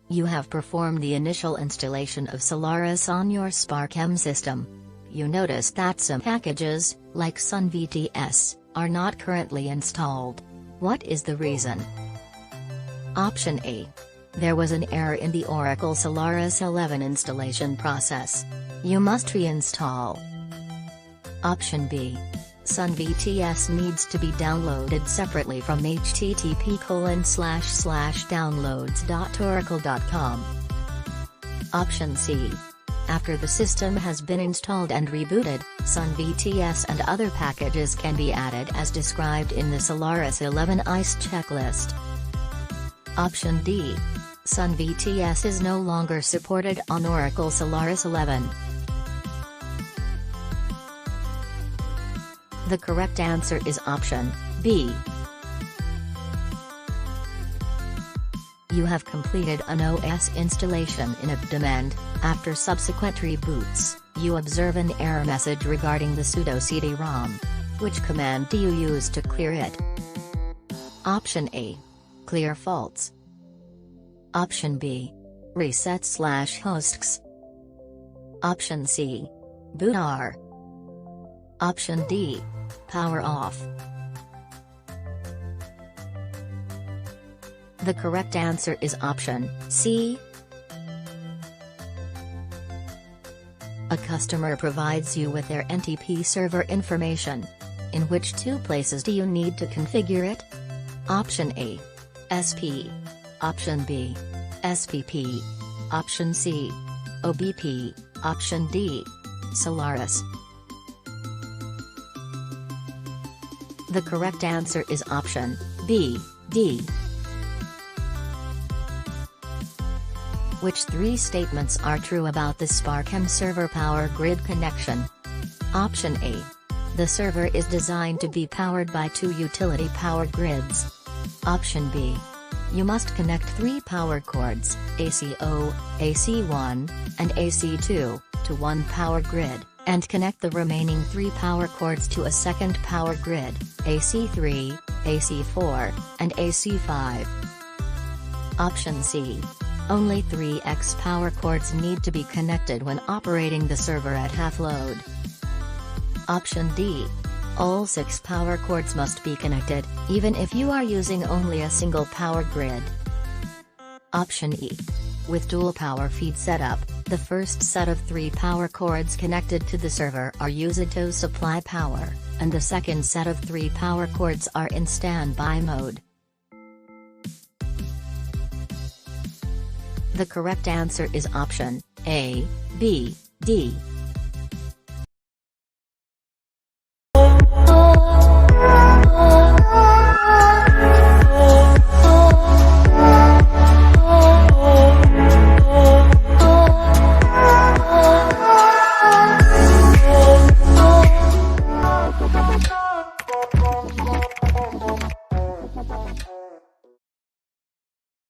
You have performed the initial installation of Solaris on your SPARC M system. You notice that some packages, like SunVTS, are not currently installed. What is the reason? Option A. There was an error in the Oracle Solaris 11 installation process. You must reinstall. Option B. SunVTS needs to be downloaded separately from http://downloads.oracle.com. Option C. After the system has been installed and rebooted, SunVTS and other packages can be added as described in the Solaris 11 ICE checklist. Option D. SunVTS is no longer supported on Oracle Solaris 11. The correct answer is option B. You have completed an OS installation in a daemon. After subsequent reboots, you observe an error message regarding the sudo cd-rom. Which command do you use to clear it? Option A. Clear faults. Option B. Reset/hosts. Option C. bootr. Option D. Power off. The correct answer is option C. A customer provides you with their NTP server information. In which two places do you need to configure it? Option A. SP. Option B. SPP. Option C. OBP. Option D. Solaris. The correct answer is option B, D. Which three statements are true about the SPARC M server power grid connection? Option A. The server is designed to be powered by two utility power grids. Option B. You must connect three power cords, AC0, AC1, and AC2, to one power grid, and connect the remaining three power cords to a second power grid, AC3, AC4, and AC5. Option C. Only 3x power cords need to be connected when operating the server at half load. Option D. All 6 power cords must be connected, even if you are using only a single power grid. Option E. With dual power feed setup, the first set of 3 power cords connected to the server are used to supply power, and the second set of 3 power cords are in standby mode. The correct answer is option A, B, D.